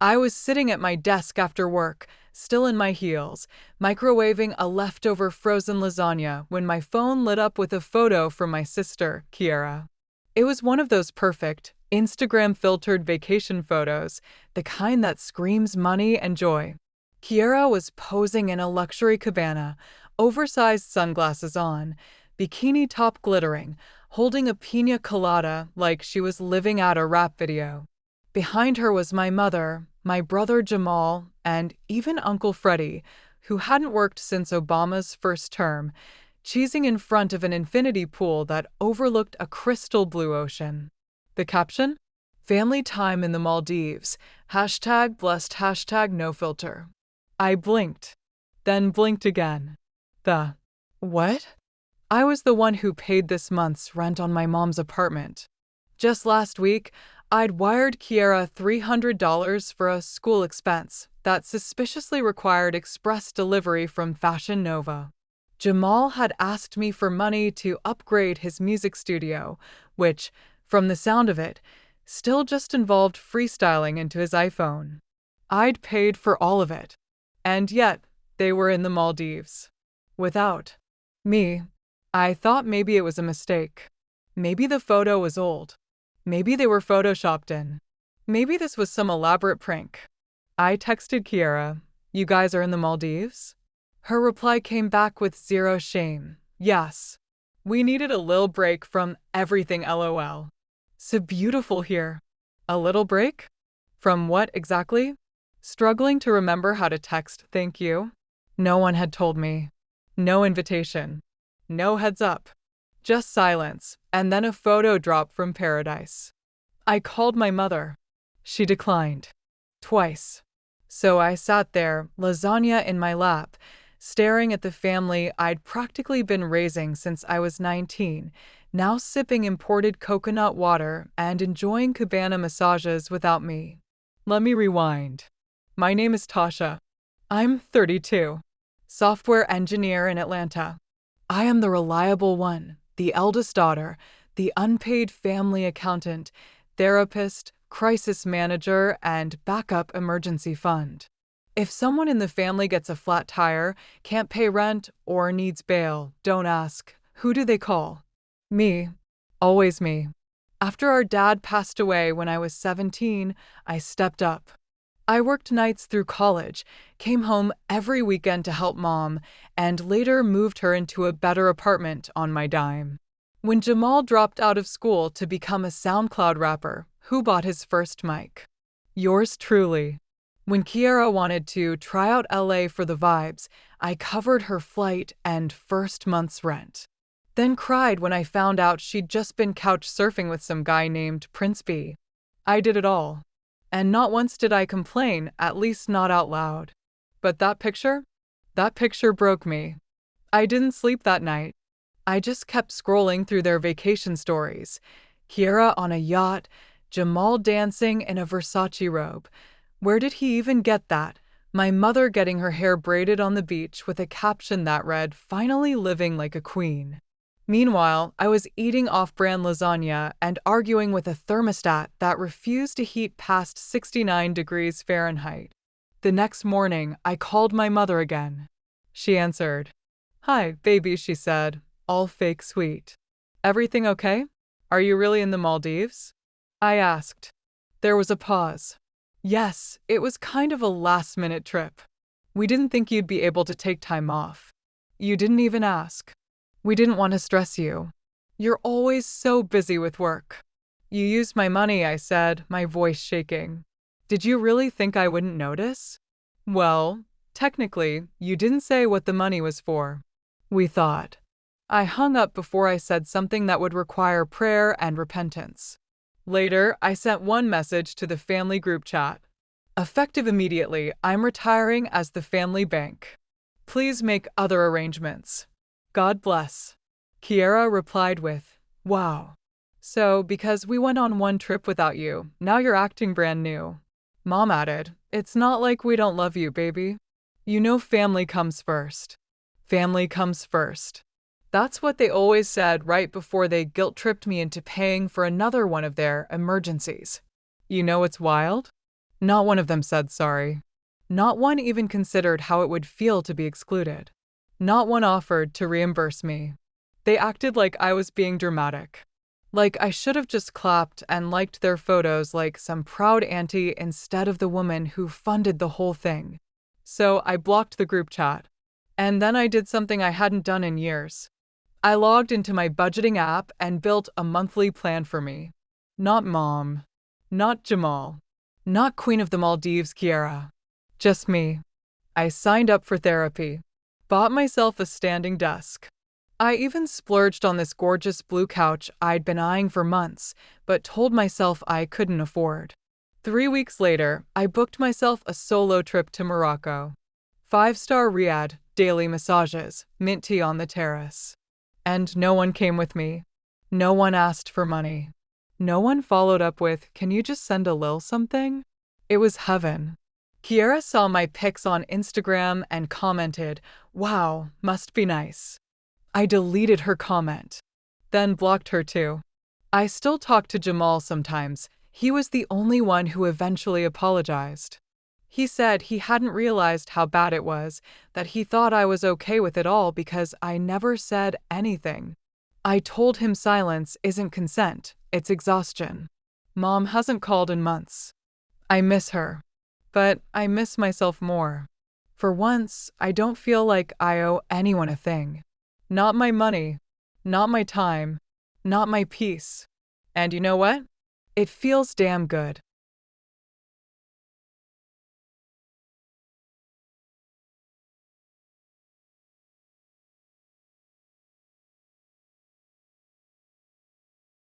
I was sitting at my desk after work, still in my heels, microwaving a leftover frozen lasagna when my phone lit up with a photo from my sister, Kiera. It was one of those perfect, Instagram-filtered vacation photos, the kind that screams money and joy. Kiera was posing in a luxury cabana, oversized sunglasses on, bikini top glittering, holding a piña colada like she was living out a rap video. Behind her was my mother, my brother Jamal, and even Uncle Freddie, who hadn't worked since Obama's first term, cheesing in front of an infinity pool that overlooked a crystal blue ocean. The caption? Family time in the Maldives. Hashtag blessed hashtag no filter. I blinked, then blinked again. The what? I was the one who paid this month's rent on my mom's apartment. Just last week, I'd wired Kiera $300 for a school expense that suspiciously required express delivery from Fashion Nova. Jamal had asked me for money to upgrade his music studio, which, from the sound of it, still just involved freestyling into his iPhone. I'd paid for all of it. And yet, they were in the Maldives. Without me. I thought maybe it was a mistake. Maybe the photo was old. Maybe they were photoshopped in. Maybe this was some elaborate prank. I texted Kiera, "You guys are in the Maldives?" Her reply came back with zero shame. "Yes. We needed a little break from everything LOL. So beautiful here." A little break? From what exactly? Struggling to remember how to text thank you. No one had told me. No invitation. No heads up. Just silence, and then a photo drop from paradise. I called my mother. She declined. Twice. So I sat there, lasagna in my lap, staring at the family I'd practically been raising since I was 19, now sipping imported coconut water and enjoying cabana massages without me. Let me rewind. My name is Tasha. I'm 32. Software engineer in Atlanta. I am the reliable one, the eldest daughter, the unpaid family accountant, therapist, crisis manager, and backup emergency fund. If someone in the family gets a flat tire, can't pay rent, or needs bail, don't ask, who do they call? Me. Always me. After our dad passed away when I was 17, I stepped up. I worked nights through college, came home every weekend to help mom, and later moved her into a better apartment on my dime. When Jamal dropped out of school to become a SoundCloud rapper, who bought his first mic? Yours truly. When Kiera wanted to try out LA for the vibes, I covered her flight and first month's rent. Then cried when I found out she'd just been couch surfing with some guy named Prince B. I did it all. And not once did I complain, at least not out loud. But that picture? That picture broke me. I didn't sleep that night. I just kept scrolling through their vacation stories. Kiera on a yacht, Jamal dancing in a Versace robe. Where did he even get that? My mother getting her hair braided on the beach with a caption that read, "Finally living like a queen." Meanwhile, I was eating off-brand lasagna and arguing with a thermostat that refused to heat past 69 degrees Fahrenheit. The next morning, I called my mother again. She answered. "Hi, baby," she said, all fake sweet. "Everything okay? Are you really in the Maldives?" I asked. There was a pause. Yes, it was kind of a last-minute trip. We didn't think you'd be able to take time off. You didn't even ask. We didn't want to stress you. You're always so busy with work. You used my money, I said, my voice shaking. Did you really think I wouldn't notice? Well, technically, you didn't say what the money was for. We thought. I hung up before I said something that would require prayer and repentance. Later, I sent one message to the family group chat. Effective immediately, I'm retiring as the family bank. Please make other arrangements. God bless. Kiera replied with, "Wow. So, because we went on one trip without you, now you're acting brand new." Mom added, "It's not like we don't love you, baby. You know family comes first. Family comes first." That's what they always said right before they guilt-tripped me into paying for another one of their emergencies. You know what's wild? Not one of them said sorry. Not one even considered how it would feel to be excluded. Not one offered to reimburse me. They acted like I was being dramatic. Like I should have just clapped and liked their photos like some proud auntie instead of the woman who funded the whole thing. So I blocked the group chat. And then I did something I hadn't done in years. I logged into my budgeting app and built a monthly plan for me. Not Mom. Not Jamal. Not Queen of the Maldives Kiera. Just me. I signed up for therapy. Bought myself a standing desk. I even splurged on this gorgeous blue couch I'd been eyeing for months, but told myself I couldn't afford. 3 weeks later, I booked myself a solo trip to Morocco. 5-star Riyadh, daily massages, mint tea on the terrace. And no one came with me. No one asked for money. No one followed up with, "Can you just send a lil something?" It was heaven. Kiera saw my pics on Instagram and commented, "Wow, must be nice." I deleted her comment, then blocked her too. I still talk to Jamal sometimes. He was the only one who eventually apologized. He said he hadn't realized how bad it was, that he thought I was okay with it all because I never said anything. I told him silence isn't consent, it's exhaustion. Mom hasn't called in months. I miss her, but I miss myself more. For once, I don't feel like I owe anyone a thing. Not my money, not my time, not my peace. And you know what? It feels damn good.